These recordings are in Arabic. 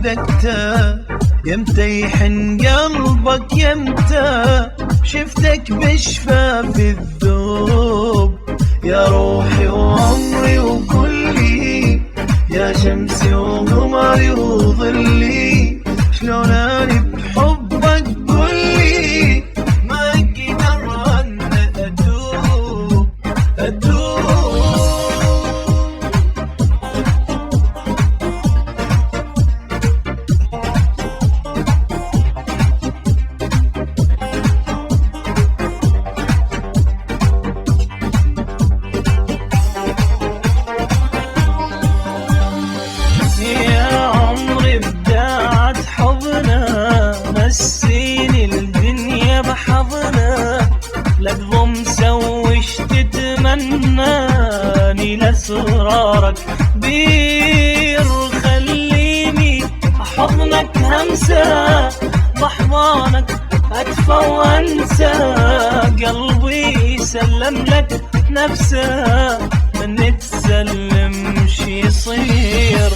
صدقته يمتى يحن قلبك يمتى شفتك بشفاف الذوب يا روحي وعمري وكلي يا شمسي وقمري وظلي شلون اني بحبك قولي ما اقدر ان اتوب نسيني الدنيا بحضنك لا تضم سويش تتمناني لاسرارك بير خليني احضنك همسة بحضانك ادفى وانسى قلبي سلم لك نفسه من تسلم شي يصير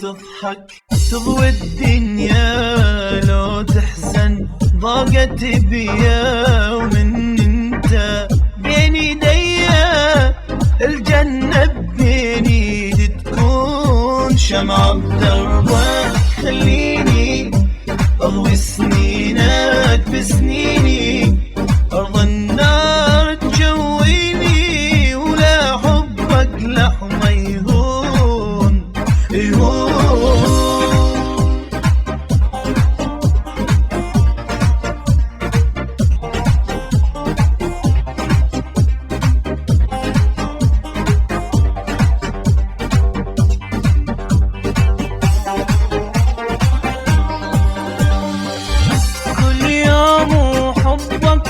تضحك تضوي الدنيا لو تحزن ضاقت بيا ومن انت بين ايديا الجنة بين ايدي تكون شمعة بدربك خليني اضوي سنينك بسنيني ارض النار تجويني ولا حبك لحظة يهون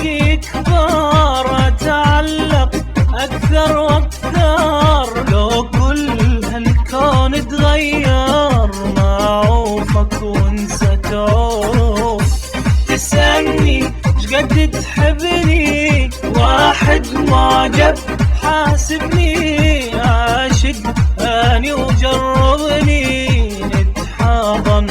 يكبر اتعلق اكثر واكثر لو كل هالكون تغير ما اعوفك وانسى تعوف تسألني شقد تحبني واحد معجب حاسبني عاشق اني وجربني نتحاضن